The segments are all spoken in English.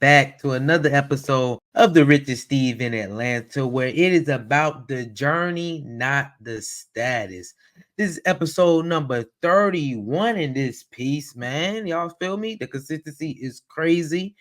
back to another episode of the Richest Steve in Atlanta, where it is about the journey, not the status. This is episode number 31 in this piece, man. Y'all feel me? The consistency is crazy.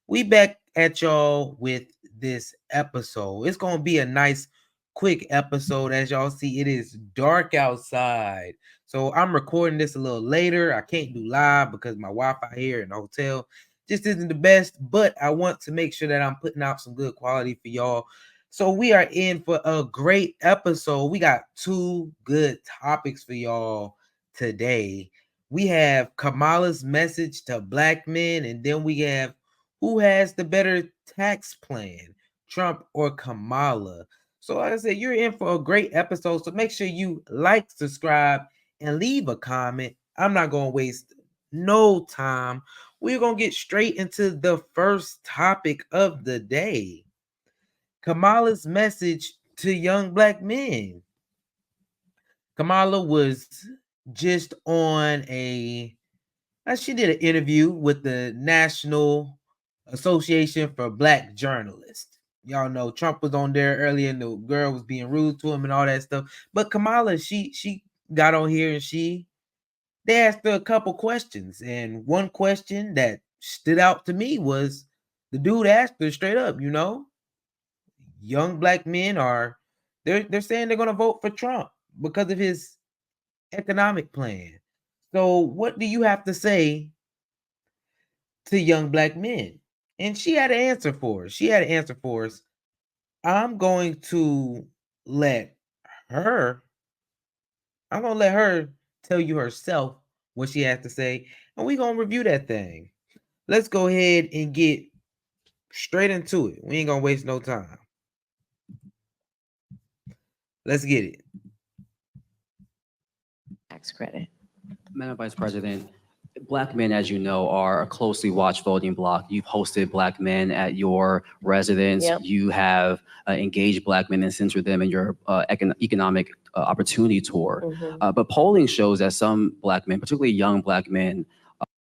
We back at y'all with this episode. It's gonna be a nice quick episode. As y'all see, it is dark outside, so I'm recording this a little later. I can't do live because my Wi-Fi here in the hotel just isn't the best, but I want to make sure that I'm putting out some good quality for y'all. So we are in for a great episode. We got two good topics for y'all today. We have Kamala's message to black men, and then we have who has the better tax plan, Trump or Kamala. So like I said, you're in for a great episode. So make sure you like, subscribe, and leave a comment. I'm not going to waste no time. We're going to get straight into the first topic of the day. Kamala's message to young black men. Kamala was just on she did an interview with the National Association for Black Journalists. Y'all know Trump was on there earlier and the girl was being rude to him and all that stuff. But Kamala, she got on here and they asked her a couple questions. And one question that stood out to me was the dude asked her straight up, young black men they're saying they're gonna vote for Trump because of his economic plan. So what do you have to say to young black men? And she had an answer for us. I'm going to let her tell you herself what she has to say, and we're gonna review that thing. Let's go ahead and get straight into it. We ain't gonna waste no time. Let's get it. Tax credit. Madam Vice President, Black men, as you know, are a closely watched voting bloc. You've hosted Black men at your residence. Yep. You have engaged Black men and centered them in your economic opportunity tour. But polling shows that some Black men, particularly young Black men,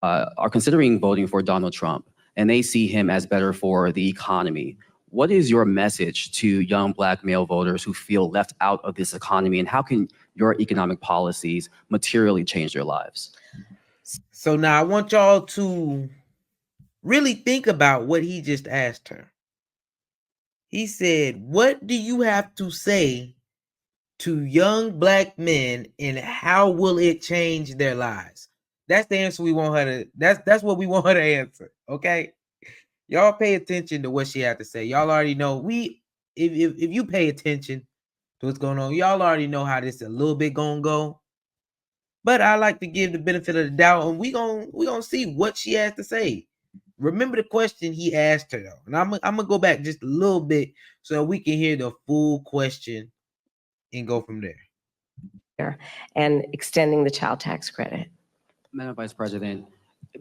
are considering voting for Donald Trump, and they see him as better for the economy. What is your message to young Black male voters who feel left out of this economy, and how can your economic policies materially change their lives? So now I want y'all to really think about what he just asked her. He said, what do you have to say to young black men and how will it change their lives? That's the answer we want her to, that's what we want her to answer, okay? Y'all pay attention to what she had to say. Y'all already know, if you pay attention to what's going on, y'all already know how this a little bit gonna go. But I like to give the benefit of the doubt, and we gonna see what she has to say. Remember the question he asked her though, and I'm gonna go back just a little bit so we can hear the full question and go from there. And extending the child tax credit. Madam Vice President,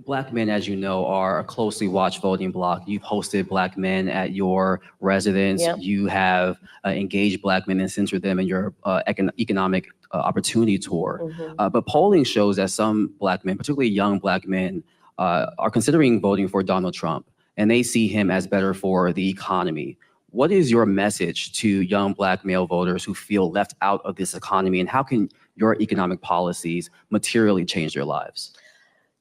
Black men, as you know, are a closely watched voting bloc. You've hosted Black men at your residence. Yep. You have engaged Black men and centered them in your economic opportunity tour. But polling shows that some Black men, particularly young Black men, are considering voting for Donald Trump, and they see him as better for the economy. What is your message to young Black male voters who feel left out of this economy, and how can your economic policies materially change their lives?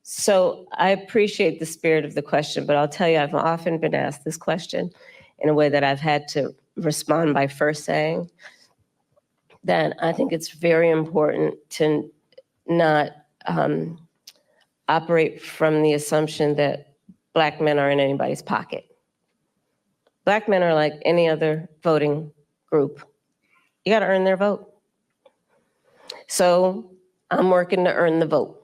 So I appreciate the spirit of the question, but I'll tell you, I've often been asked this question in a way that I've had to respond by first saying that I think it's very important to not operate from the assumption that Black men are in anybody's pocket. Black men are like any other voting group. You got to earn their vote. So I'm working to earn the vote.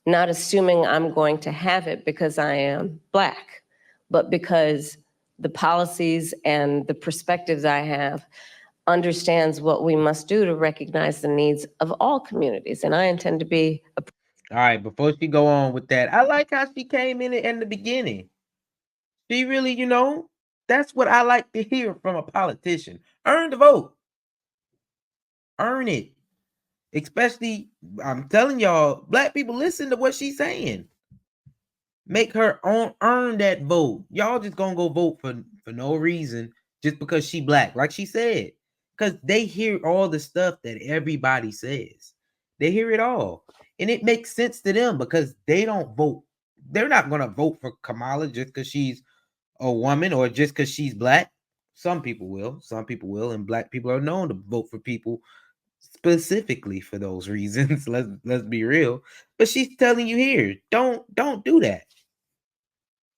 Not assuming I'm going to have it because I am Black, but because the policies and the perspectives I have understands what we must do to recognize the needs of all communities. And I intend to be a... All right, before she go on with that, I like how she came in the beginning. She really, that's what I like to hear from a politician. Earn the vote. Earn it. Especially, I'm telling y'all, Black people, listen to what she's saying. Make her earn that vote. Y'all just gonna go vote for no reason just because she black, like she said. Because they hear all the stuff that everybody says. They hear it all. And it makes sense to them because they don't vote. They're not gonna vote for Kamala just because she's a woman or just because she's black. Some people will. Some people will, and black people are known to vote for people specifically for those reasons. Let's be real. But she's telling you here, don't do that.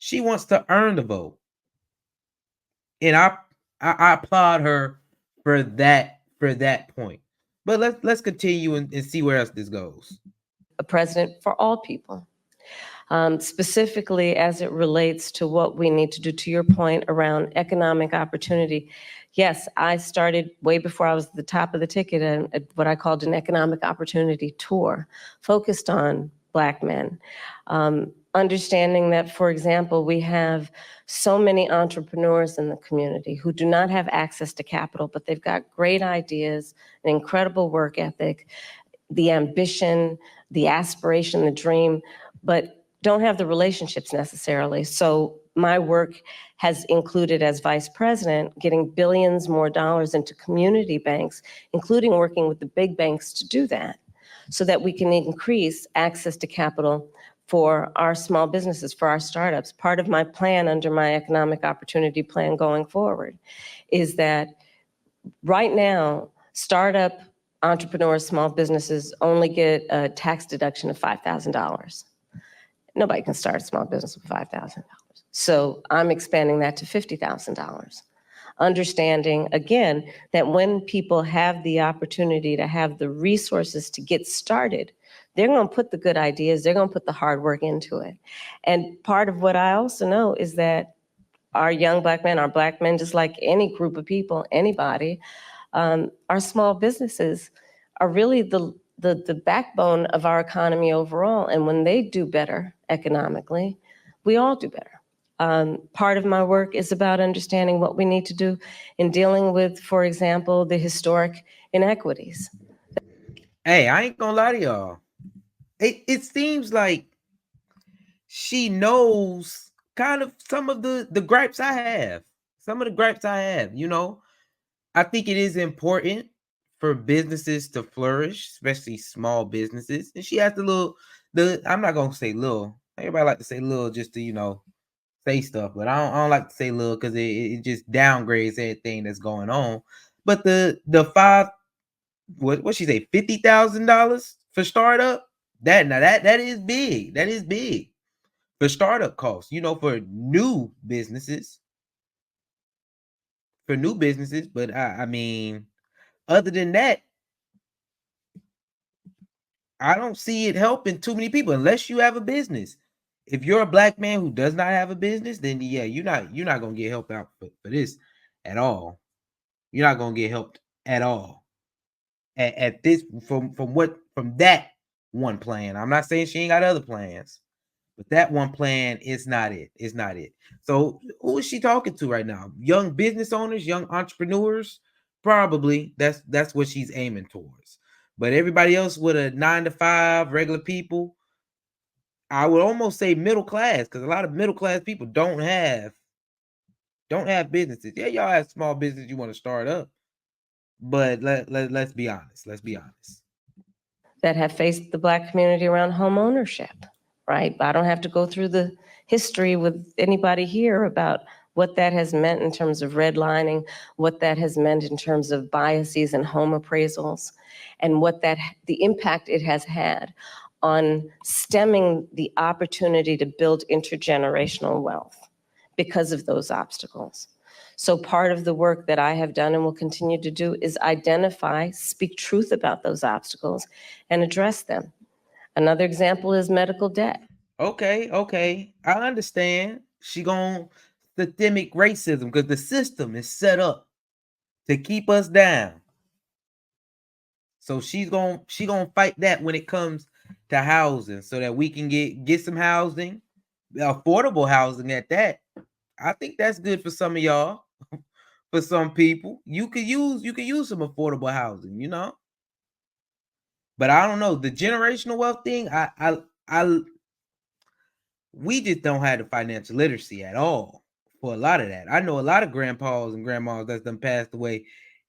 She wants to earn the vote, and I applaud her for that point. But let's continue and see where else this goes. A president for all people. Specifically as it relates to what we need to do, to your point around economic opportunity. Yes, I started way before I was at the top of the ticket at what I called an economic opportunity tour, focused on Black men. Understanding that, for example, we have so many entrepreneurs in the community who do not have access to capital, but they've got great ideas, an incredible work ethic, the ambition, the aspiration, the dream, but don't have the relationships necessarily. So my work has included, as vice president, getting billions more dollars into community banks, including working with the big banks to do that, so that we can increase access to capital for our small businesses, for our startups. Part of my plan under my economic opportunity plan going forward is that right now, startup entrepreneurs, small businesses only get a tax deduction of $5,000. Nobody can start a small business with $5,000. So I'm expanding that to $50,000. Understanding, again, that when people have the opportunity to have the resources to get started, they're going to put the good ideas, they're going to put the hard work into it. And part of what I also know is that our young Black men, our Black men, just like any group of people, anybody, our small businesses are really the backbone of our economy overall. And when they do better economically, we all do better. Part of my work is about understanding what we need to do in dealing with, for example, the historic inequities. Hey, I ain't gonna lie to y'all. It seems like she knows kind of some of the gripes I have. Some of the gripes I have, I think it is important for businesses to flourish, especially small businesses. And she has the I'm not gonna say little. Everybody like to say little just to, say stuff, but I don't like to say little because it just downgrades everything that's going on. But the five what she say, $50,000 for startup? That is big. That is big for startup costs, for new businesses. For new businesses, but I mean, other than that, I don't see it helping too many people unless you have a business. If you're a Black man who does not have a business, then yeah, you're not gonna get help out for this at all. You're not gonna get helped at all at this from that one plan. I'm not saying she ain't got other plans, but that one plan is not it. It's not it. So who is she talking to right now? Young business owners, young entrepreneurs? Probably that's what she's aiming towards. But everybody else with a 9 to 5, regular people, I would almost say middle class, because a lot of middle class people don't have businesses. Yeah, y'all have small business you want to start up. But let's be honest. Let's be honest. That have faced the Black community around home ownership, right? I don't have to go through the history with anybody here about what that has meant in terms of redlining, what that has meant in terms of biases and home appraisals, and the impact it has had on stemming the opportunity to build intergenerational wealth because of those obstacles. So part of the work that I have done and will continue to do is identify, speak truth about those obstacles, and address them. Another example is medical debt. Okay. I understand. She gon' systemic racism because the system is set up to keep us down. So she gonna fight that when it comes to housing, so that we can get some housing, affordable housing at that. I think that's good for some of y'all. For some people, you could use some affordable housing. But I don't know, the generational wealth thing. I We just don't have the financial literacy at all for a lot of that. I know a lot of grandpas and grandmas that's done passed away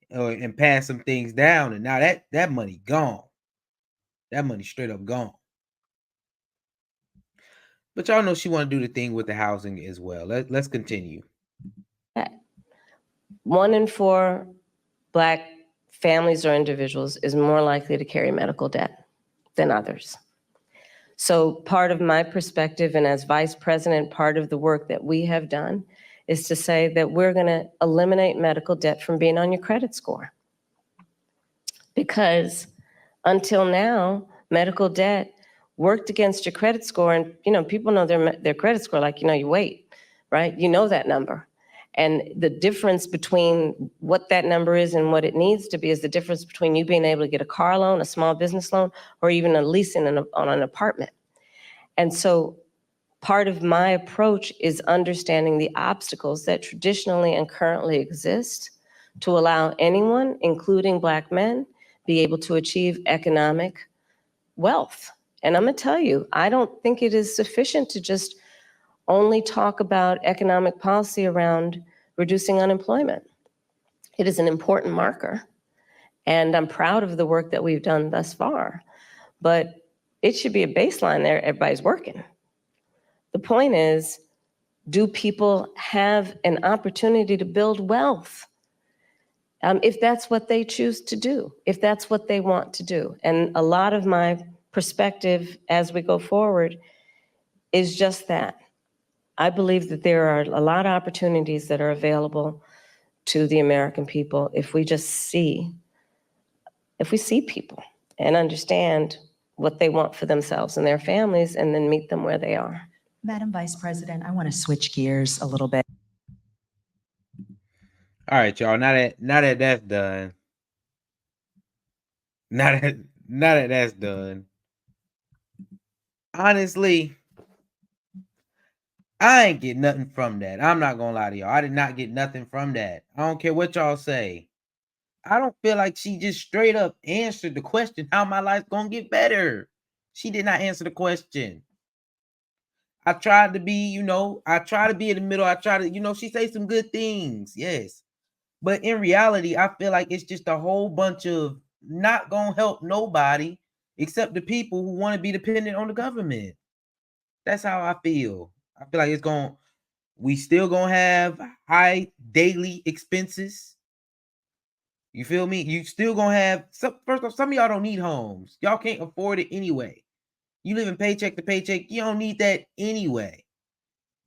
and passed some things down, and now that money gone. That money straight up gone. But y'all know she want to do the thing with the housing as well. Let's continue. 1 in 4 Black families or individuals is more likely to carry medical debt than others. So part of my perspective, and as vice president, part of the work that we have done is to say that we're going to eliminate medical debt from being on your credit score. Because until now, medical debt worked against your credit score, and people know their credit score, like you wait, right? You know that number. And the difference between what that number is and what it needs to be is the difference between you being able to get a car loan, a small business loan, or even a leasing on an apartment. And so part of my approach is understanding the obstacles that traditionally and currently exist to allow anyone, including Black men, be able to achieve economic wealth. And I'm gonna tell you, I don't think it is sufficient to just only talk about economic policy around reducing unemployment. It is an important marker, and I'm proud of the work that we've done thus far, but it should be a baseline there. Everybody's working. The point is, do people have an opportunity to build wealth? If that's what they choose to do, if that's what they want to do. And a lot of my perspective as we go forward is just that. I believe that there are a lot of opportunities that are available to the American people if we see people and understand what they want for themselves and their families, and then meet them where they are. Madam Vice President, I want to switch gears a little bit. All right, y'all. Now that that's done. Now that that's done. Honestly, I ain't get nothing from that. I'm not gonna lie to y'all. I did not get nothing from that. I don't care what y'all say. I don't feel like she just straight up answered the question, how my life's gonna get better. She did not answer the question. I tried to be, I try to be in the middle. I try to, she say some good things, yes. But in reality, I feel like it's just a whole bunch of not gonna help nobody except the people who want to be dependent on the government. That's how I feel. I feel like we still gonna have high daily expenses. You feel me? You still gonna have first off, some of y'all don't need homes. Y'all can't afford it anyway. You living paycheck to paycheck, you don't need that anyway.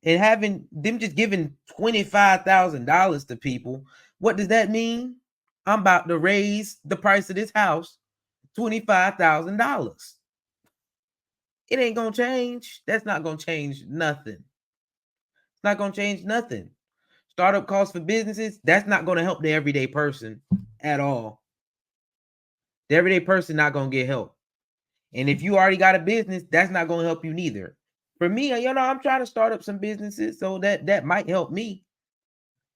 And having them just giving $25,000 to people, what does that mean? I'm about to raise the price of this house $25,000. It ain't gonna change. That's not gonna change nothing. It's not gonna change nothing. Startup costs for businesses, that's not gonna help the everyday person at all. The everyday person not gonna get help. And if you already got a business, that's not gonna help you neither. For me, I'm trying to start up some businesses, so that might help me.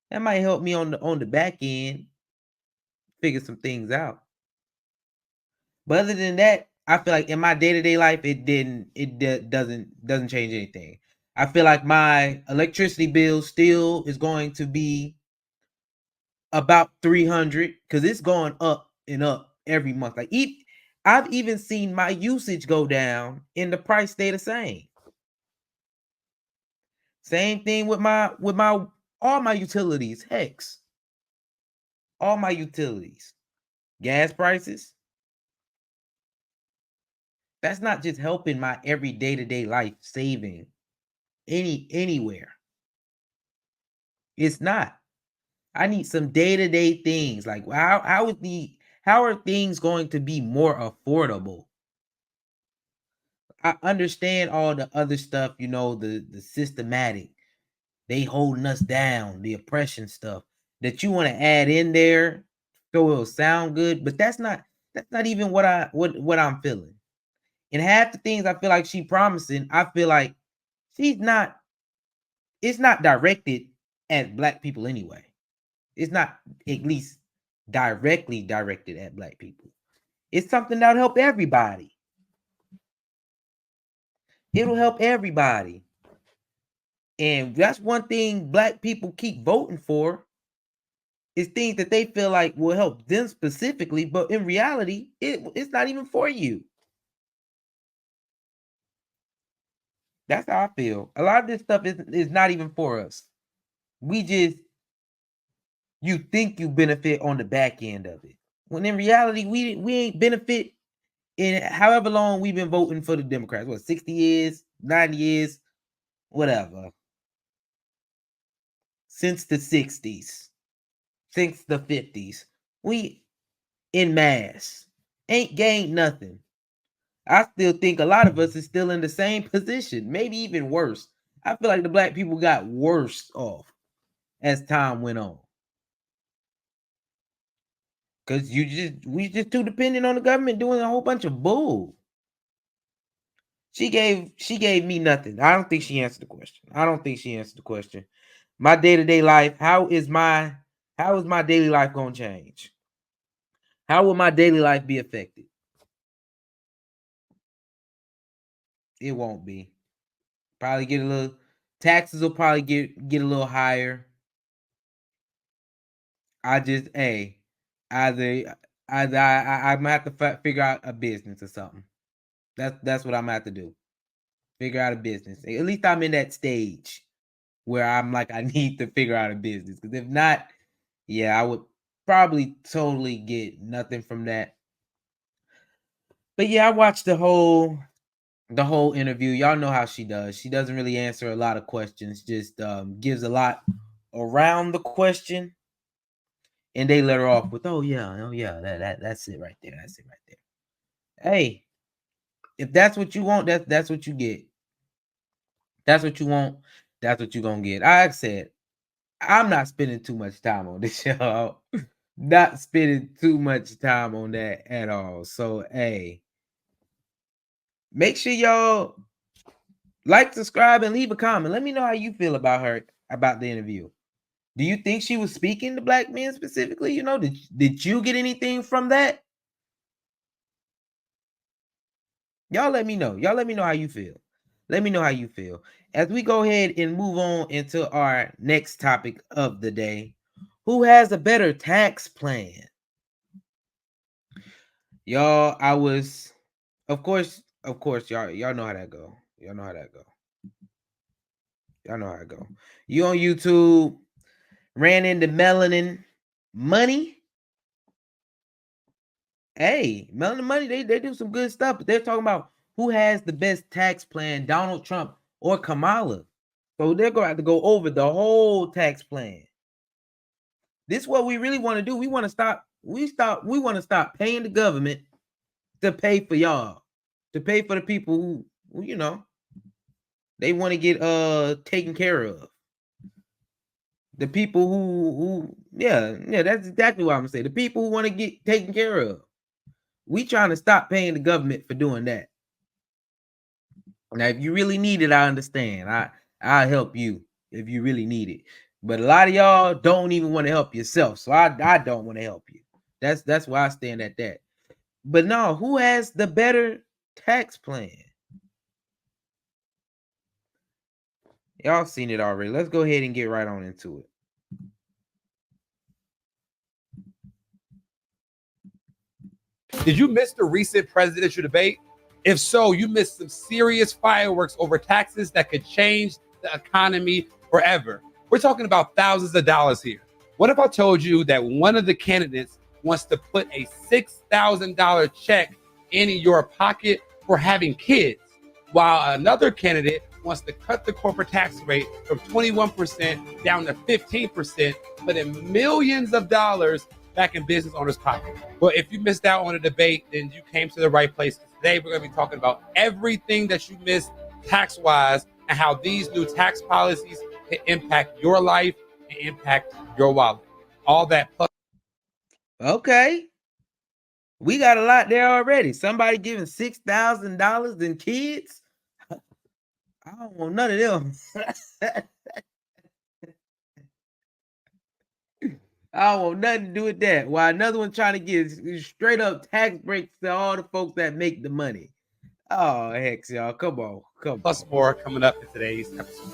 That might help me on the back end figure some things out. But other than that, I feel like in my day-to-day life, it doesn't change anything. I feel like my electricity bill still is going to be about $300 because it's going up and up every month. Like I've even seen my usage go down and the price stay the same. Same thing with my all my utilities. Hex. All my utilities. Gas prices. That's not just helping my every day-to-day life saving anywhere. It's not. I need some day-to-day things. Like how are things going to be more affordable? I understand all the other stuff, the systematic. They holding us down, the oppression stuff that you want to add in there so it'll sound good, but that's not even what I'm feeling. And half the things I feel like she promising, I feel like it's not directed at Black people anyway. It's not at least directly directed at Black people. It's something that'll help everybody. It'll help everybody. And that's one thing black people keep voting for, is things that they feel like will help them specifically, but in reality, it's not even for you. That's how I feel. A lot of this stuff is not even for us. You think you benefit on the back end of it, when in reality, we ain't benefit in however long we've been voting for the Democrats. What, 60 years, 90 years, whatever. Since the 60s, since the 50s, we in mass ain't gained nothing. I still think a lot of us is still in the same position, maybe even worse. I feel like the black people got worse off as time went on. Cause we just too dependent on the government doing a whole bunch of bull. She gave me nothing. I don't think she answered the question. My day-to-day life, how is my daily life gonna change? How will my daily life be affected? It won't be. Probably get a little, taxes will probably get a little higher. I'm gonna have to figure out a business or something. That's what I'm gonna have to do. Figure out a business. At least I'm in that stage where I'm like, I need to figure out a business. Because if not, yeah, I would probably totally get nothing from that. But yeah, I watched the whole interview. Y'all know how she does. She doesn't really answer a lot of questions, just gives a lot around the question. And they let her off with, oh yeah, that's it right there. That's it right there. Hey, if that's what you want, that's what you get. That's what you want. That's what you're gonna get. Like I said, I'm not spending too much time on this show. Not spending too much time on that at all. So hey, make sure y'all like, subscribe, and leave a comment. Let me know how you feel about the interview. Do you think she was speaking to black men specifically? You know, did you get anything from that? Y'all let me know. Y'all let me know how you feel. Let me know how you feel. As we go ahead and move on into our next topic of the day, who has a better tax plan? Y'all, of course, y'all know how that go. Y'all know how that go. Y'all know how it go. You on YouTube, ran into Melanin Money. Hey, Melanin Money, they do some good stuff, but they're talking about who has the best tax plan, Donald Trump or Kamala. So they're going to have to go over the whole tax plan. This is what we really want to do. We want to stop paying the government to pay for y'all, to pay for the people who you know, they want to get taken care of. The people who that's exactly what I'm gonna say. The people who want to get taken care of. We trying to stop paying the government for doing that. Now, if you really need it, I understand. I'll help you if you really need it. But a lot of y'all don't even want to help yourself. So I don't want to help you. That's why I stand at that. But no, who has the better tax plan? Y'all seen it already. Let's go ahead and get right on into it. Did you miss the recent presidential debate? If so, you missed some serious fireworks over taxes that could change the economy forever. We're talking about thousands of dollars here. What if I told you that one of the candidates wants to put a $6,000 check in your pocket for having kids, while another candidate wants to cut the corporate tax rate from 21% down to 15%, putting millions of dollars back in business owners' pocket? Well, if you missed out on a debate, then you came to the right place. Today, we're going to be talking about everything that you missed tax-wise and how these new tax policies can impact your life and impact your wallet. All that plus. Okay. We got a lot there already. Somebody giving $6,000 in kids. I don't want none of them. I don't want nothing to do with that. While another one trying to get straight up tax breaks to all the folks that make the money. Oh, heck, y'all. Come on. Plus more coming up in today's episode.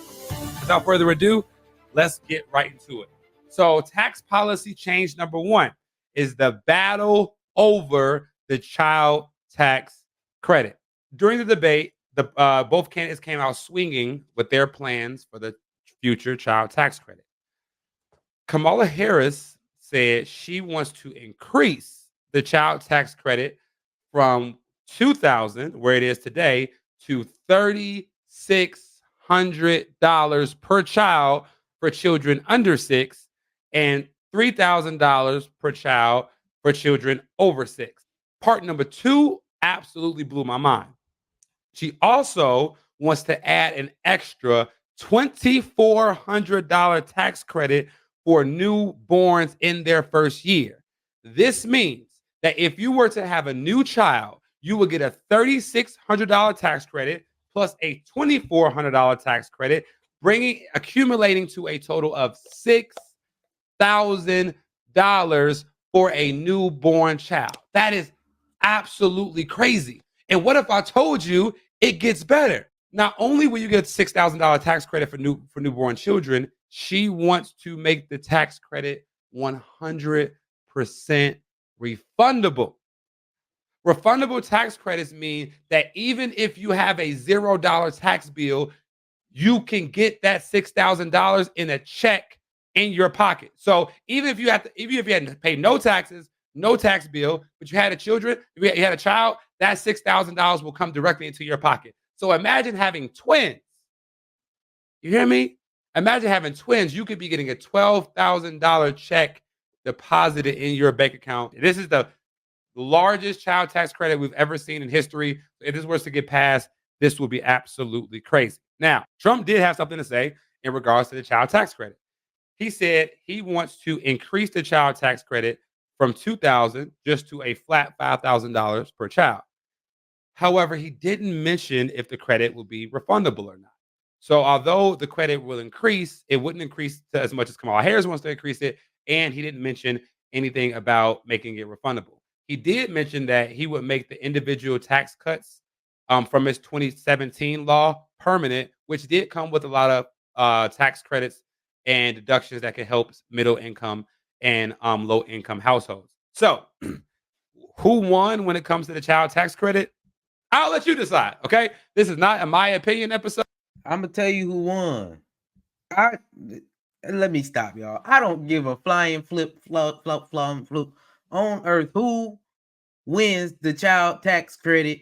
Without further ado, let's get right into it. So tax policy change number one is the battle over the child tax credit. During the debate, both candidates came out swinging with their plans for the future child tax credit. Kamala Harris said she wants to increase the child tax credit from $2,000, where it is today, to $3,600 per child for children under 6 and $3,000 per child for children over 6. Part number two absolutely blew my mind. She also wants to add an extra $2,400 tax credit for newborns in their first year. This means that if you were to have a new child, you would get a $3,600 tax credit plus a $2,400 tax credit, accumulating to a total of $6,000 for a newborn child. That is absolutely crazy. And what if I told you it gets better? Not only will you get $6,000 tax credit for newborn children, she wants to make the tax credit 100% refundable. Refundable tax credits mean that even if you have a $0 tax bill, you can get that $6,000 in a check in your pocket. So even if you had to pay no taxes, no tax bill, but you had a child, that $6,000 will come directly into your pocket. So imagine having twins. You hear me? Imagine having twins. You could be getting a $12,000 check deposited in your bank account. This is the largest child tax credit we've ever seen in history. If this was to get passed, this would be absolutely crazy. Now, Trump did have something to say in regards to the child tax credit. He said he wants to increase the child tax credit from $2,000 just to a flat $5,000 per child. However, he didn't mention if the credit will be refundable or not. So although the credit will increase, it wouldn't increase to as much as Kamala Harris wants to increase it, and he didn't mention anything about making it refundable. He did mention that he would make the individual tax cuts from his 2017 law permanent, which did come with a lot of tax credits and deductions that can help middle income and low income households. So who won when it comes to the child tax credit? I'll let you decide. Okay. This is not a my opinion episode. I'm gonna tell you who won. Let me stop, y'all. I don't give a flying flip flop on earth who wins the child tax credit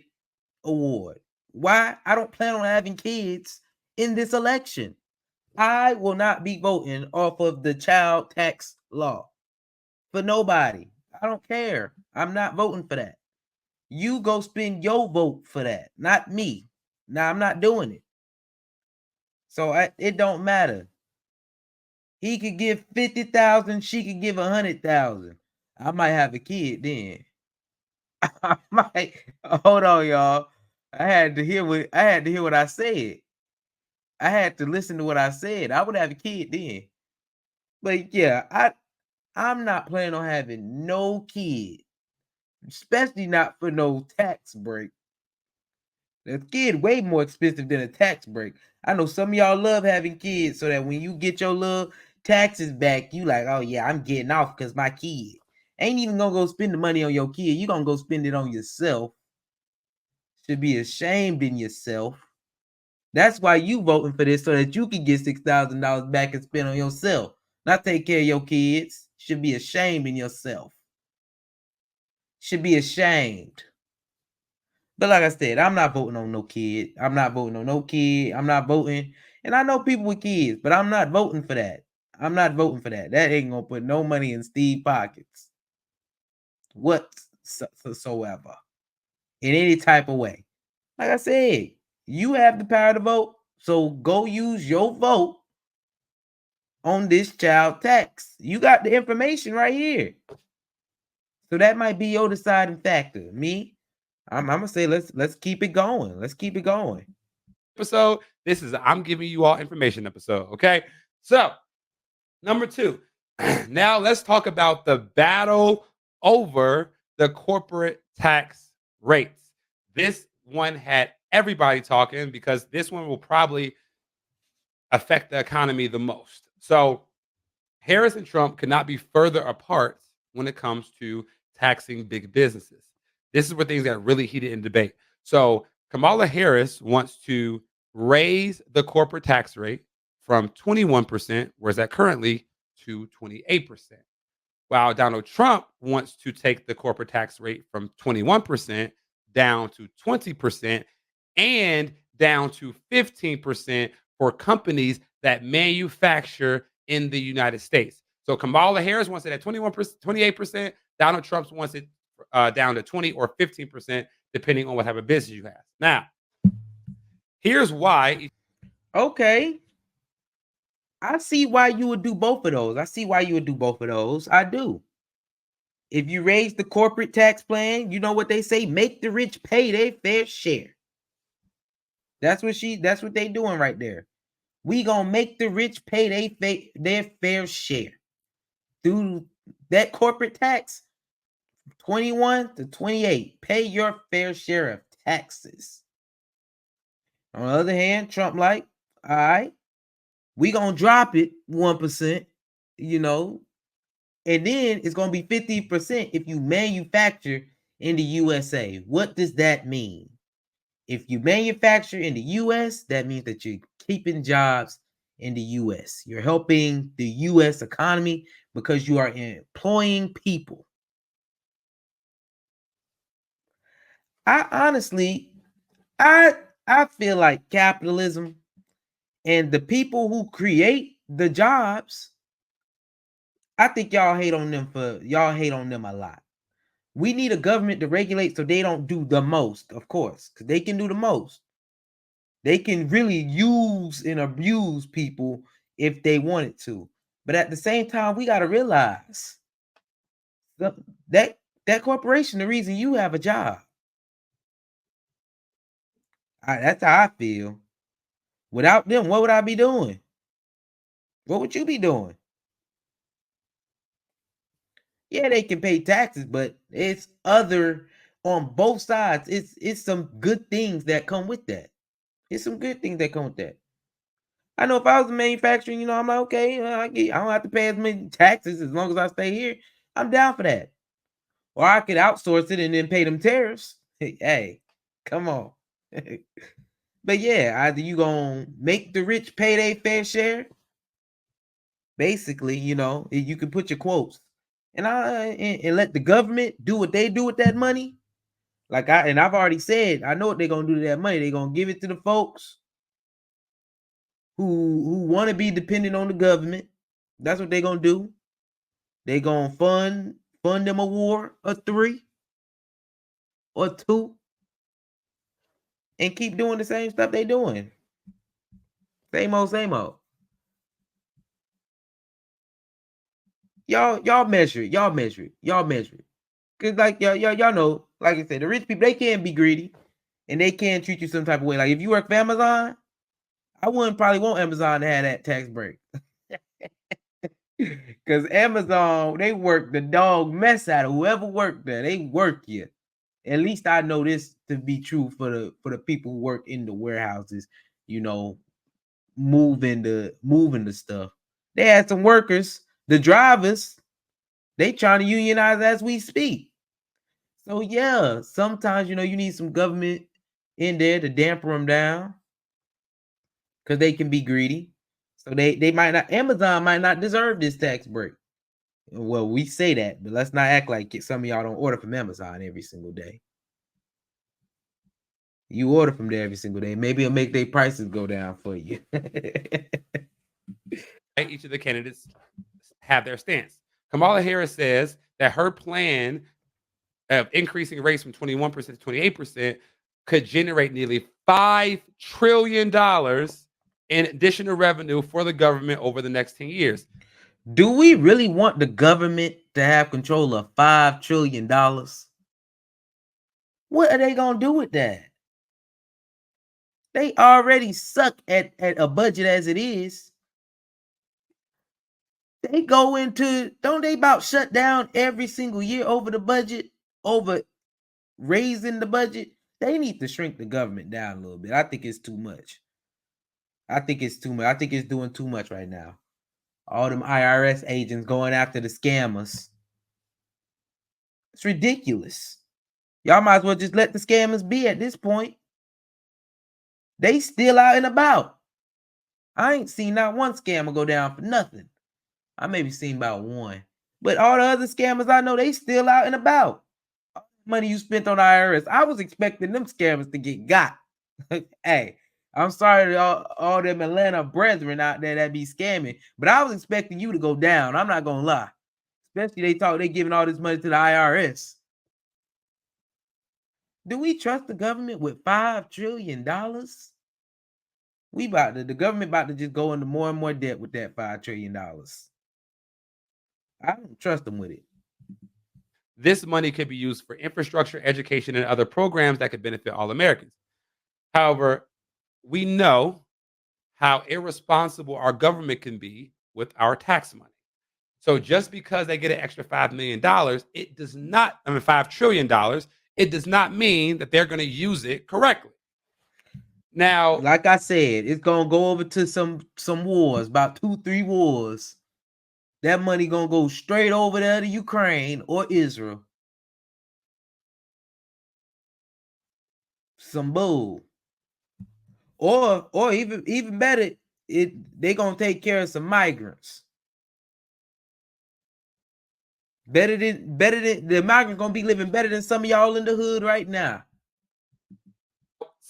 award. Why? I don't plan on having kids in this election. I will not be voting off of the child tax law for nobody. I don't care. I'm not voting for that. You go spend your vote for that, not me. Now, I'm not doing it. So it don't matter. He could give 50,000, she could give 100,000. I might have a kid then. I might. Hold on, y'all. I had to hear what I said. I had to listen to what I said. I would have a kid then. But yeah, I'm not planning on having no kid, especially not for no tax break. A kid way more expensive than a tax break. I know some of y'all love having kids so that when you get your little taxes back, you like, oh yeah, I'm getting off because my kid. Ain't even gonna go spend the money on your kid. You gonna go spend it on yourself. Should be ashamed in yourself. That's why you voting for this, so that you can get $6,000 back and spend on yourself. Not take care of your kids. Should be ashamed in yourself. Should be ashamed. But like I said, I'm not voting on no kid. I'm not voting on no kid. I'm not voting. And I know people with kids, but I'm not voting for that. I'm not voting for that. That ain't gonna put no money in Steve's pockets whatsoever. In any type of way. Like I said, you have the power to vote, so go use your vote on this child tax. You got the information right here. So that might be your deciding factor. Me, I'm gonna say let's keep it going. Let's keep it going. Episode. This is I'm giving you all information episode. Okay. So number two. Now let's talk about the battle over the corporate tax rates. This one had everybody talking because this one will probably affect the economy the most. So Harris and Trump could not be further apart when it comes to taxing big businesses. This is where things got really heated in debate. So Kamala Harris wants to raise the corporate tax rate from 21%, whereas that currently, to 28%. While Donald Trump wants to take the corporate tax rate from 21% down to 20% and down to 15% for companies that manufacture in the United States. So Kamala Harris wants it at 21%, 28%. Donald Trump wants it down to 20 or 15%, depending on what type of business you have. Now, here's why. Okay. I see why you would do both of those. I do. If you raise the corporate tax plan, you know what they say, make the rich pay their fair share. That's what they doing right there. We gonna make the rich pay their fair share through that corporate tax, 21 to 28. Pay your fair share of taxes. On the other hand, Trump like, all right, we gonna drop it 1%, and then it's gonna be 50% if you manufacture in the USA. What does that mean? If you manufacture in the US, that means that you're keeping jobs in the US. You're helping the US economy because you are employing people. I honestly, I feel like capitalism and the people who create the jobs, I think y'all hate on them a lot. We need a government to regulate so they don't do the most, of course, because they can do the most. They can really use and abuse people if they wanted to. But at the same time, we got to realize that corporation, the reason you have a job. That's how I feel. Without them, what would I be doing? What would you be doing? Yeah, they can pay taxes, but it's other on both sides. It's some good things that come with that. I know if I was manufacturing, I'm like, okay, I don't have to pay as many taxes as long as I stay here. I'm down for that. Or I could outsource it and then pay them tariffs. Hey, come on. But yeah, either you gonna make the rich pay their fair share. Basically, you can put your quotes, and let the government do what they do with that money. I've already said, I know what they're gonna do to that money. They're gonna give it to the folks who want to be dependent on the government. That's what they're gonna do. They're gonna fund them a war or 3 or 2 and keep doing the same stuff they doing. Same old, same old. Y'all measure it. Cause like y'all know, like I said, the rich people, they can be greedy and they can treat you some type of way. Like if you work for Amazon, I wouldn't probably want Amazon to have that tax break. Cause Amazon, they work the dog mess out of whoever worked there. They work you. At least I know this to be true for the people who work in the warehouses, moving the stuff. They had some workers, the drivers, they trying to unionize as we speak. So yeah, sometimes you need some government in there to damper them down because they can be greedy. So they might not, Amazon might not deserve this tax break. Well, we say that, but let's not act like some of y'all don't order from Amazon every single day. You order from there every single day. Maybe it'll make their prices go down for you. Each of the candidates have their stance. Kamala Harris says that her plan of increasing rates from 21% to 28% could generate nearly $5 trillion in additional revenue for the government over the next 10 years. Do we really want the government to have control of $5 trillion? What are they going to do with that? They already suck at a budget as it is. They go into, don't they about shut down every single year over the budget, over raising the budget? They need to shrink the government down a little bit. I think it's too much. I think it's too much. I think it's doing too much right now. All them IRS agents going after the scammers. It's ridiculous. Y'all might as well just let the scammers be at this point. They still out and about. I ain't seen not one scammer go down for nothing. I maybe seen about one. But all the other scammers I know, they still out and about. All the money you spent on IRS, I was expecting them scammers to get got. Hey, I'm sorry to all them Atlanta brethren out there that be scamming, but I was expecting you to go down. I'm not gonna lie. Especially they giving all this money to the IRS. Do we trust the government with $5 trillion? The government about to just go into more and more debt with that $5 trillion. I don't trust them with it. This money could be used for infrastructure, education, and other programs that could benefit all Americans. However, we know how irresponsible our government can be with our tax money. So just because they get an extra $5 million, it does not, $5 trillion, it does not mean that they're going to use it correctly. Now, like I said, it's gonna go over to some wars, about 2-3 wars. That money gonna go straight over there to Ukraine or Israel. Some bull. Or even better, they gonna take care of some migrants. Better than the migrants gonna be living better than some of y'all in the hood right now.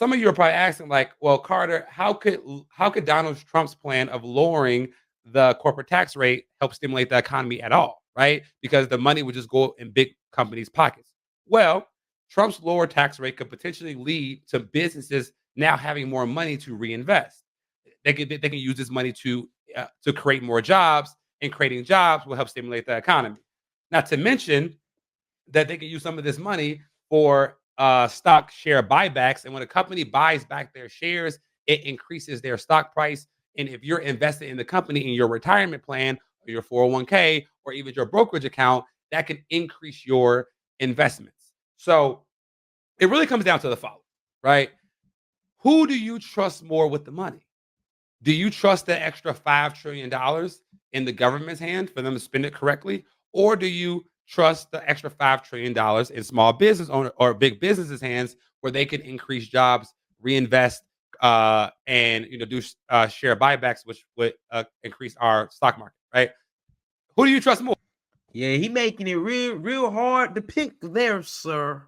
some of you are probably asking, like, well, Carter, how could Donald Trump's plan of lowering the corporate tax rate help stimulate the economy at all, right? Because the money would just go in big companies' pockets. Well, Trump's lower tax rate could potentially lead to businesses now having more money to reinvest. They can use this money to create more jobs, and creating jobs will help stimulate the economy. Not to mention that they can use some of this money for stock share buybacks. And when a company buys back their shares, it increases their stock price. And if you're invested in the company in your retirement plan or your 401k or even your brokerage account, that can increase your investments. So it really comes down to the following, right? Who do you trust more with the money? Do you trust the extra $5 trillion in the government's hand for them to spend it correctly? Or do you trust the extra $5 trillion in small business owner or big businesses' hands where they can increase jobs, reinvest, and do share buybacks, which would increase our stock market, right? Who do you trust more? Yeah, he making it real hard to pick there, sir.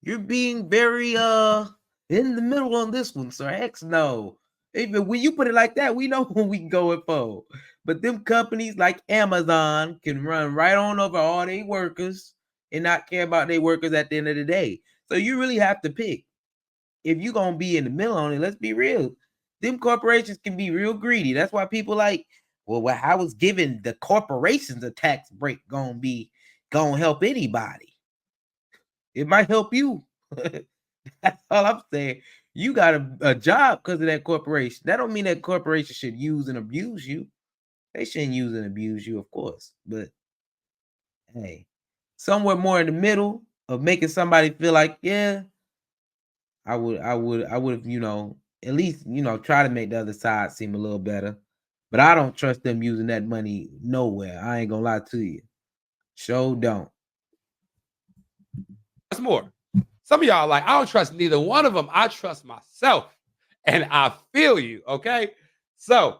You're being very in the middle on this one, sir. Heck no. Even when you put it like that, we know who we going for. But them companies like Amazon can run right on over all their workers and not care about their workers at the end of the day. So you really have to pick. If you're gonna be in the middle on it, let's be real. Them corporations can be real greedy. That's why people like, well, how was giving the corporations a tax break gonna help anybody? It might help you. That's all I'm saying. You got a job because of that corporation. That don't mean that corporation should use and abuse you. They shouldn't use and abuse you, of course. But hey, somewhere more in the middle of making somebody feel like, yeah, I would have, at least, try to make the other side seem a little better. But I don't trust them using that money nowhere. I ain't gonna lie to you. Sure don't. What's more? Some of y'all are like, I don't trust neither one of them. I trust myself. And I feel you, okay? So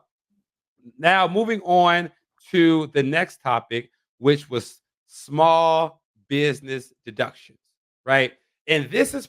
now moving on to the next topic, which was small business deductions, right? And this is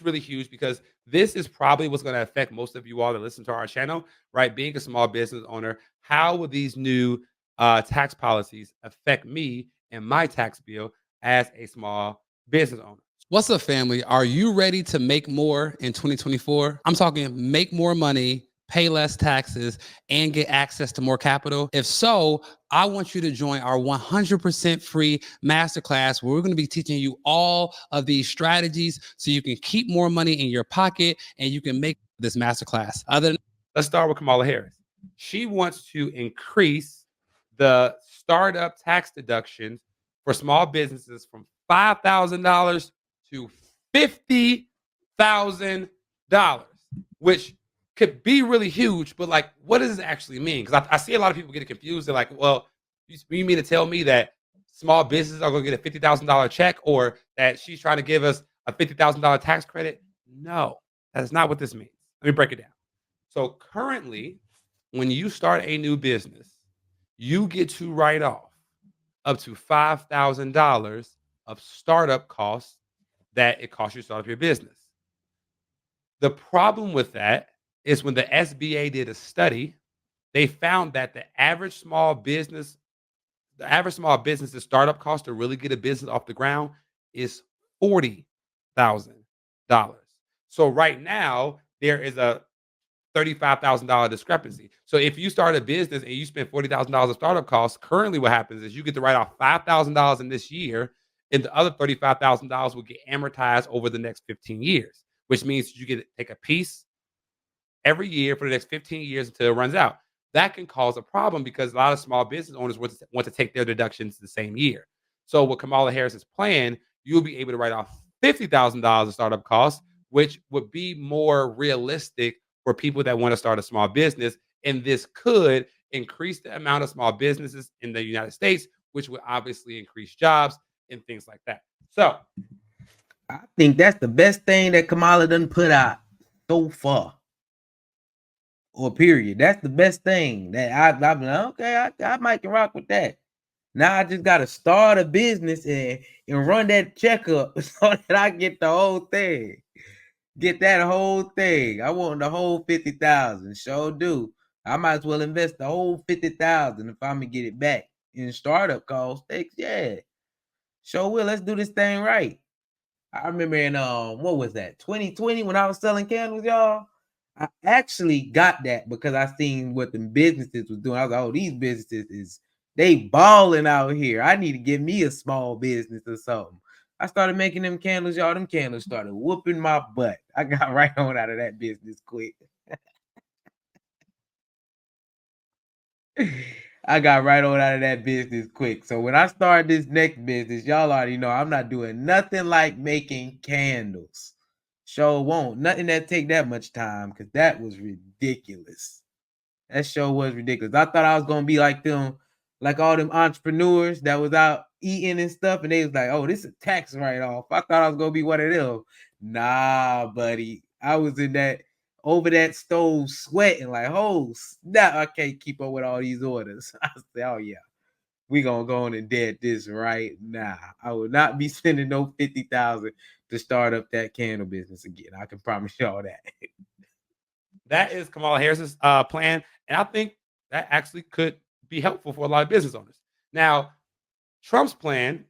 really huge because this is probably what's going to affect most of you all that listen to our channel, right? Being a small business owner, how will these new tax policies affect me and my tax bill as a small business owner? What's up, family? Are you ready to make more in 2024? I'm talking make more money, pay less taxes, and get access to more capital. If so, I want you to join our 100% free masterclass where we're going to be teaching you all of these strategies so you can keep more money in your pocket and you can make this masterclass. Let's start with Kamala Harris. She wants to increase the startup tax deductions for small businesses from $5,000 to $50,000, which could be really huge, but like, what does it actually mean? Because I see a lot of people getting confused. They're like, well, you mean to tell me that small businesses are going to get a $50,000 check, or that she's trying to give us a $50,000 tax credit? No, that's not what this means. Let me break it down. So currently, when you start a new business, you get to write off up to $5,000 of startup costs that it costs you to start up your business. The problem with that is when the SBA did a study, they found that the average small business startup cost to really get a business off the ground is $40,000. So right now there is a $35,000 discrepancy. So if you start a business and you spend $40,000 of startup costs, currently what happens is you get to write off $5,000 in this year, and the other $35,000 will get amortized over the next 15 years, which means you get to take a piece every year for the next 15 years until it runs out. That can cause a problem because a lot of small business owners want to take their deductions the same year. So with Kamala Harris's plan, you'll be able to write off $50,000 of startup costs, which would be more realistic for people that want to start a small business. And this could increase the amount of small businesses in the United States, which would obviously increase jobs and things like that. So I think that's the best thing that Kamala done put out so far. Or period. That's the best thing that I'm like, okay, I might can rock with that. Now I just gotta start a business and run that checkup so that I get the whole thing. Get that whole thing. I want the whole 50,000. Sure do. I might as well invest the whole 50,000 if I'm gonna get it back in startup costs. Yeah. Sure will. Let's do this thing right. I remember in what was that, 2020, when I was selling candles, y'all. I actually got that because I seen what the businesses was doing. I was like, oh, these businesses they balling out here. I need to get me a small business or something. I started making them candles, y'all. Them candles started whooping my butt. I got right on out of that business quick. I got right on out of that business quick. So when I start this next business, y'all already know I'm not doing nothing like making candles. Sure won't. Nothing that take that much time because that was ridiculous. That show was ridiculous. I thought I was gonna be like them, like all them entrepreneurs that was out eating and stuff, and they was like, "Oh, this is a tax write-off." I thought I was gonna be one of them. Nah, buddy. I was in that over that stove sweating like, "Oh, snap, I can't keep up with all these orders." I said, "Oh yeah, we gonna go on and dead this right now." I will not be spending no 50,000 to start up that candle business again. I can promise y'all that. that is Kamala Harris's plan, and I think that actually could be helpful for a lot of business owners. Now, Trump's plan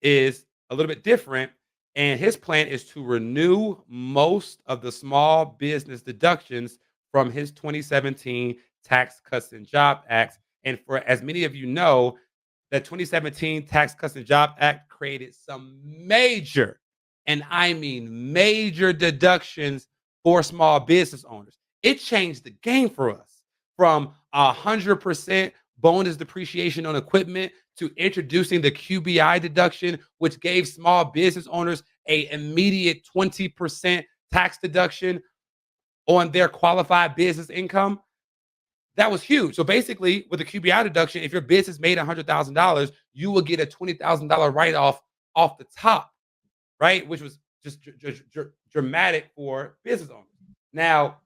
is a little bit different, and his plan is to renew most of the small business deductions from his 2017 Tax Cuts and Job Act. And for as many of you know, the 2017 Tax Cuts and Job Act created some major, and I mean major deductions for small business owners. It changed the game for us from 100% bonus depreciation on equipment to introducing the QBI deduction, which gave small business owners a immediate 20% tax deduction on their qualified business income. That was huge. So basically, with the QBI deduction, if your business made $100,000, you will get a $20,000 write-off off the top, right? Which was just dramatic for business owners. Now,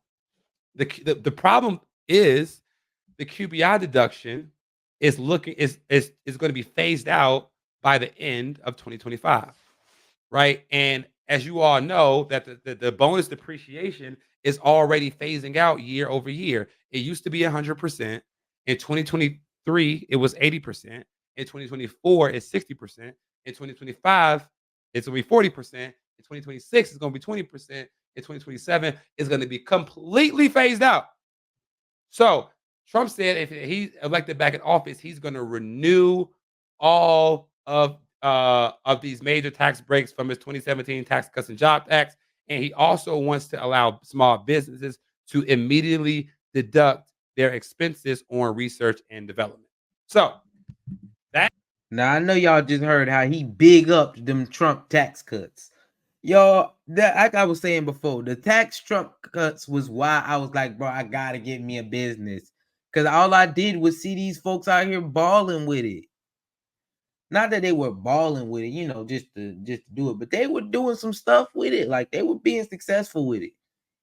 the problem is the QBI deduction is going to be phased out by the end of 2025, right? And as you all know, that the bonus depreciation is already phasing out year over year. It used to be 100%. In 2023, it was 80%. In 2024, it's 60%. In 2025, it's going to be 40%. In 2026, it's going to be 20%. In 2027, it's going to be completely phased out. So Trump said if he's elected back in office, he's going to renew all of these major tax breaks from his 2017 Tax Cuts and Jobs Act. And he also wants to allow small businesses to immediately deduct their expenses on research and development. So that Now I know y'all just heard how he big up them Trump tax cuts. Y'all, that like I was saying before, the tax Trump cuts was why I was like, bro, I gotta get me a business. Cause all I did was see these folks out here balling with it. Not that they were balling with it, you know, just to do it, but they were doing some stuff with it. Like they were being successful with it.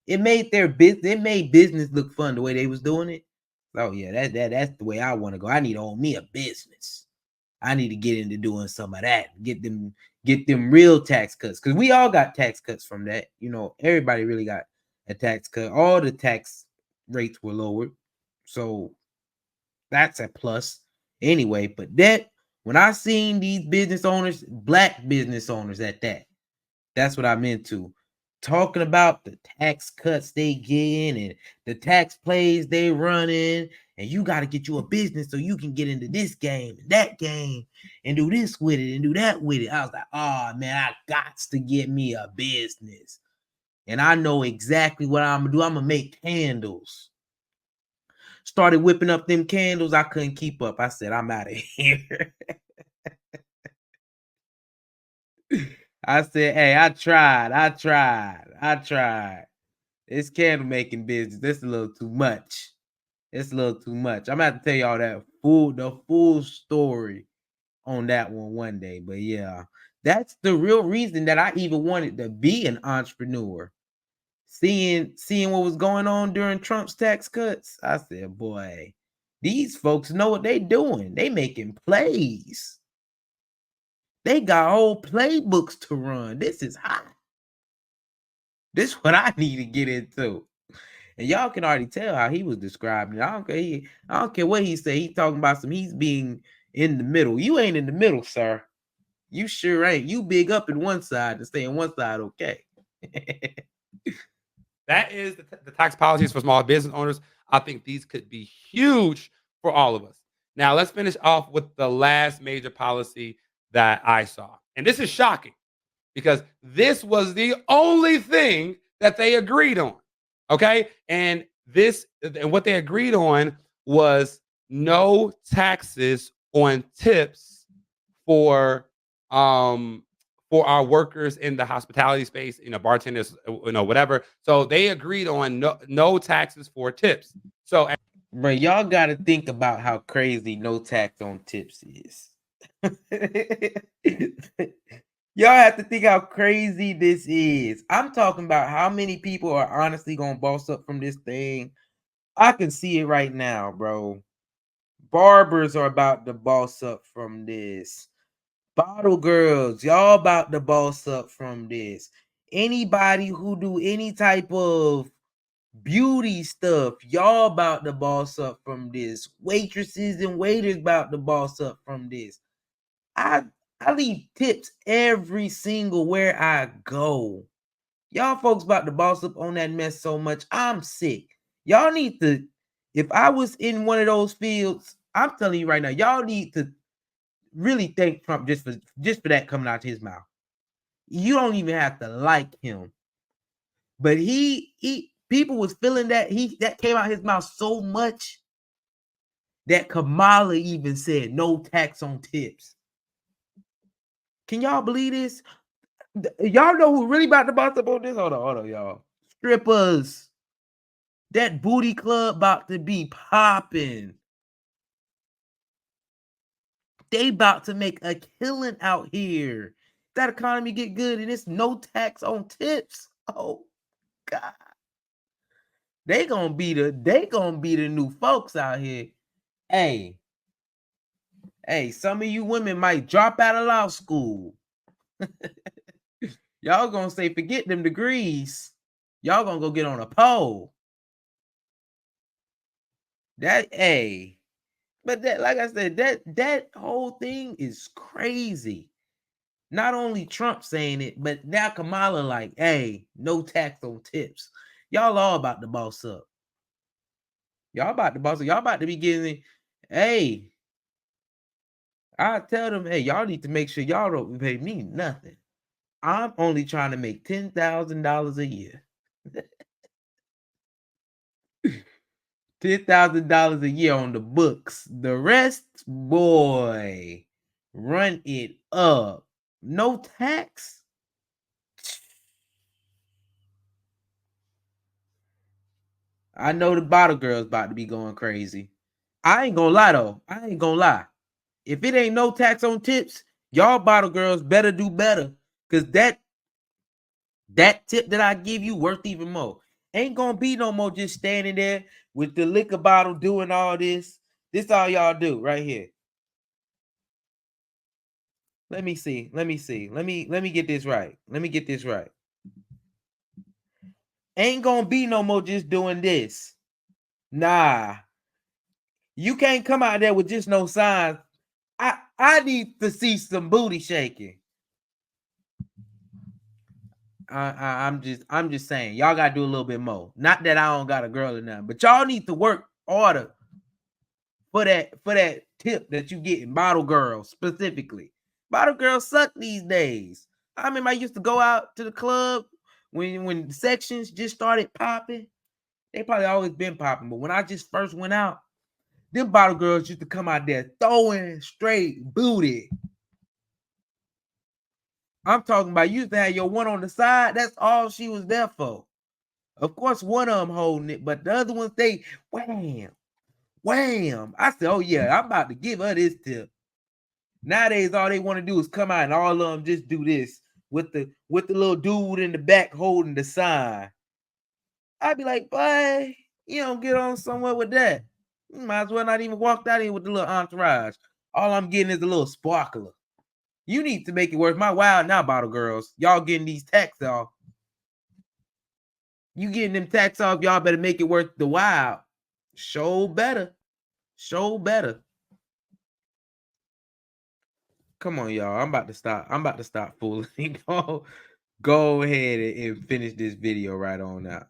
It made their business, it made business look fun the way they was doing it. Oh yeah, that's the way I want to go. I need to own me a business. I need to get into doing some of that. Get them real tax cuts. Because we all got tax cuts from that. You know, everybody really got a tax cut. All the tax rates were lowered. So that's a plus. Anyway, but that when I seen these business owners, black business owners at that, that's what I'm into. Talking about the tax cuts they getting and the tax plays they running, and you got to get you a business so you can get into this game and that game and do this with it and do that with it. I was like, oh man, I got to get me a business. And I know exactly what I'm gonna do. I'm gonna make candles. Started whipping up them candles. I couldn't keep up. I said, I'm out of here. I said, hey, I tried. This candle making business, that's a little too much. It's a little too much. I'm gonna have to tell y'all the full story on that one day. But yeah, that's the real reason that I even wanted to be an entrepreneur. Seeing what was going on during Trump's tax cuts, I said, boy, these folks know what they doing. They making plays. They got whole playbooks to run. This is hot. This is what I need to get into. And y'all can already tell how he was describing it. I don't care what he said. He's talking about he's being in the middle. You ain't in the middle, sir. You sure ain't. You big up in one side and stay in one side, okay. That is the tax policies for small business owners. I think these could be huge for all of us. Now, let's finish off with the last major policy that I saw. And this is shocking because this was the only thing that they agreed on. Okay? And what they agreed on was no taxes on tips for our workers in the hospitality space, bartenders, whatever. So they agreed on no taxes for tips. So, bro, y'all got to think about how crazy no tax on tips is. Y'all have to think how crazy this is. I'm talking about how many people are honestly going to boss up from this thing. I can see it right now, bro. Barbers are about to boss up from this. Bottle girls, y'all about to boss up from this. Anybody who do any type of beauty stuff, y'all about to boss up from this. Waitresses and waiters about to boss up from this. I leave tips every single where I go. Y'all folks about to boss up on that mess so much. I'm sick. Y'all need to, if I was in one of those fields, I'm telling you right now, y'all need to really thank Trump just for that coming out of his mouth. You don't even have to like him. But he people was feeling that that came out of his mouth so much that Kamala even said no tax on tips. Can y'all believe this? Y'all know who really about to boss up on this? Hold on, y'all. Strippers. That booty club about to be popping. They about to make a killing out here. That economy get good and it's no tax on tips. Oh God. They gonna be the new folks out here. Hey, some of you women might drop out of law school. Y'all gonna say, forget them degrees. Y'all gonna go get on a pole. But that, like I said, that whole thing is crazy. Not only Trump saying it, but now Kamala like, hey, no tax on tips. Y'all all about to boss up. Y'all about to boss up. Y'all about to be getting, hey, I tell them, hey, y'all need to make sure y'all don't pay me nothing. I'm only trying to make $10,000 a year. $10,000 a year on the books. The rest, boy, run it up. No tax. I know the bottle girl's about to be going crazy. I ain't gonna lie though. I ain't gonna lie. If it ain't no tax on tips, y'all bottle girls better do better. Cause that tip that I give you worth even more. Ain't gonna be no more just standing there with the liquor bottle doing all this. This all y'all do right here. Let me see. Let me get this right. Let me get this right. Ain't gonna be no more just doing this. Nah. You can't come out there with just no signs. I need to see some booty shaking. I'm just saying, y'all gotta do a little bit more. Not that I don't got a girl or nothing, but y'all need to work harder for that tip that you get in bottle girls specifically. Bottle girls suck these days. I remember I used to go out to the club when sections just started popping. They probably always been popping, but when I just first went out, them bottle girls used to come out there throwing straight booty. I'm talking about, you used to have your one on the side. That's all she was there for. Of course, one of them holding it, but the other ones, they wham, wham. I said, oh yeah, I'm about to give her this tip. Nowadays, all they want to do is come out and all of them just do this with the little dude in the back holding the sign. I'd be like, boy, you don't get on somewhere with that. You might as well not even walk out in with the little entourage. All I'm getting is a little sparkler. You need to make it worth my while now, bottle girls. Y'all getting these tax off. You getting them tax off, y'all better make it worth the while. Show better. Show better. Come on, y'all. I'm about to stop fooling. Go ahead and finish this video right on now.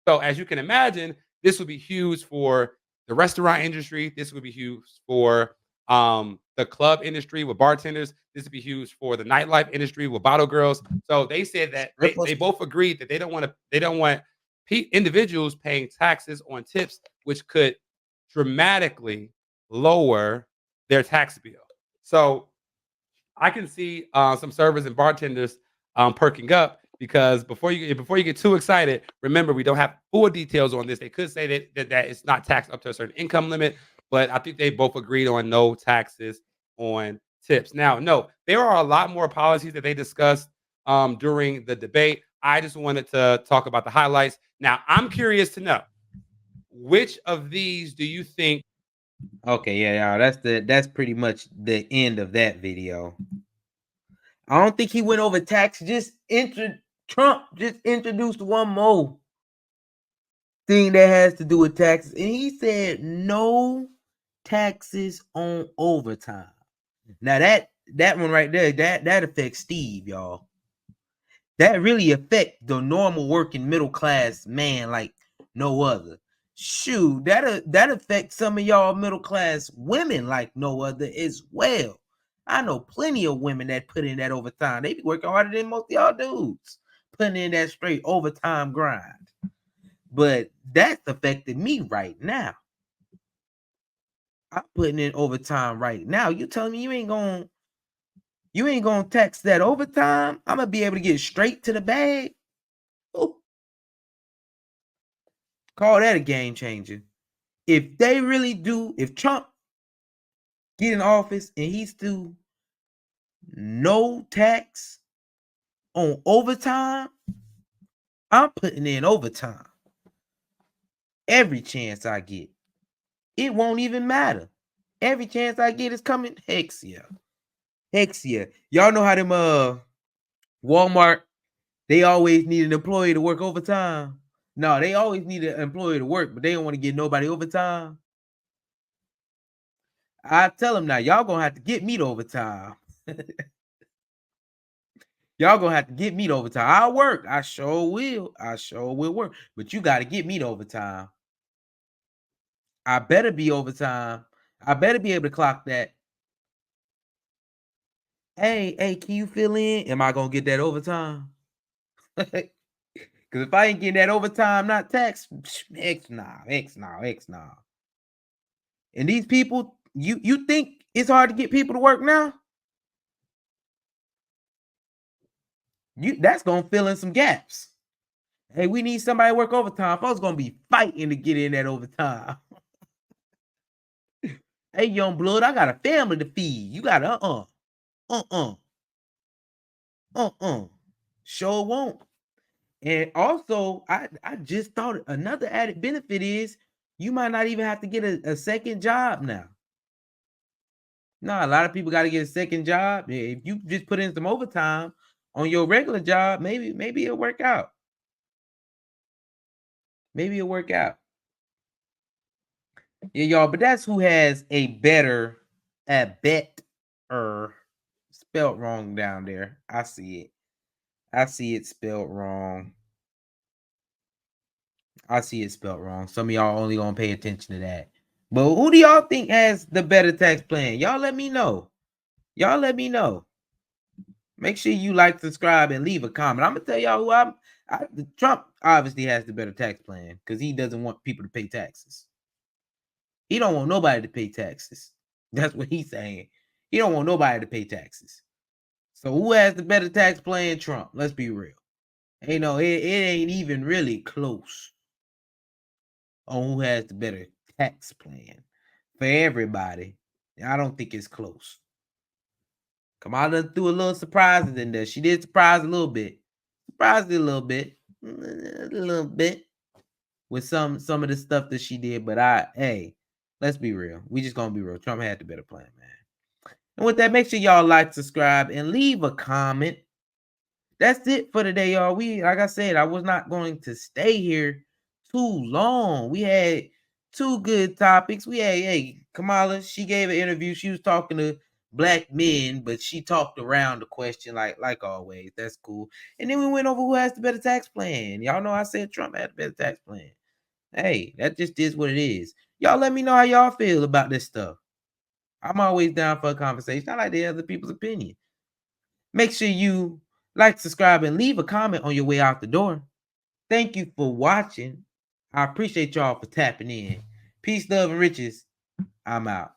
So as you can imagine, this would be huge for the restaurant industry. This would be huge for the club industry with bartenders. This would be huge for the nightlife industry with bottle girls. So they said that they both agreed that they don't want individuals paying taxes on tips, which could dramatically lower their tax bill. So I can see some servers and bartenders perking up, because before you get too excited, remember, we don't have full details on this. They could say that it's not taxed up to a certain income limit, but I think they both agreed on no taxes on tips. Now, no, there are a lot more policies that they discussed during the debate. I just wanted to talk about the highlights. Now, I'm curious to know, which of these do you think? Okay, yeah, y'all, that's pretty much the end of that video. I don't think he went over tax. Trump just introduced one more thing that has to do with taxes, and he said no taxes on overtime. Now that one right there, that affects Steve, y'all. That really affects the normal working middle class man like no other. Shoot, that affects some of y'all middle class women like no other as well. I know plenty of women that put in that overtime. They be working harder than most of y'all dudes, putting in that straight overtime grind. But that's affecting me right now. I'm putting in overtime right now. You telling me you ain't gonna tax that overtime? I'm gonna be able to get straight to the bag. Ooh. Call that a game changer. If Trump get in office and he's still no tax on overtime, I'm putting in overtime every chance I get. It won't even matter. Every chance I get is coming. Heck yeah. Y'all know how them Walmart, they always need an employee to work overtime. No, they always need an employee to work, but they don't want to get nobody overtime. I tell them now, y'all gonna have to get me to overtime. Y'all gonna have to get me to overtime. I'll work. I sure will. I sure will work. But you got to get me to overtime. I better be overtime. I better be able to clock that. Hey, can you fill in? Am I gonna get that overtime? Because if I ain't getting that overtime, not tax, X nah. And these people, you think it's hard to get people to work now? That's gonna fill in some gaps. Hey, we need somebody to work overtime. Folks gonna be fighting to get in that overtime. Hey, young blood, I got a family to feed. You got sure won't. And also, I just thought another added benefit is you might not even have to get a second job now. No, a lot of people got to get a second job. If you just put in some overtime on your regular job, maybe it'll work out. Maybe it'll work out. Yeah, y'all, but that's who has a better spelled wrong down there. I see it. I see it spelled wrong. I see it spelled wrong. Some of y'all only gonna pay attention to that. But who do y'all think has the better tax plan? Y'all let me know. Y'all let me know. Make sure you like, subscribe, and leave a comment. I'm gonna tell y'all who Trump obviously has the better tax plan because he doesn't want people to pay taxes. He don't want nobody to pay taxes. That's what he's saying. He don't want nobody to pay taxes. So who has the better tax plan? Trump. Let's be real. It ain't even really close on who has the better tax plan for everybody. I don't think it's close. Kamala threw a little surprises in there. She did surprise a little bit. Surprised it a little bit. With some of the stuff that she did. But hey, let's be real. We just gonna be real. Trump had the better plan, man. And with that, make sure y'all like, subscribe, and leave a comment. That's it for today, y'all. Like I said, I was not going to stay here too long. We had 2 good topics. We had, Kamala, she gave an interview. She was talking to black men, but she talked around the question like always. That's cool. And then we went over who has the better tax plan. Y'all know I said Trump had the better tax plan. Hey, that just is what it is. Y'all let me know how y'all feel about this stuff. I'm always down for a conversation. I like to hear other people's opinion. Make sure you like, subscribe, and leave a comment on your way out the door. Thank you for watching. I appreciate y'all for tapping in. Peace, love, and riches. I'm out.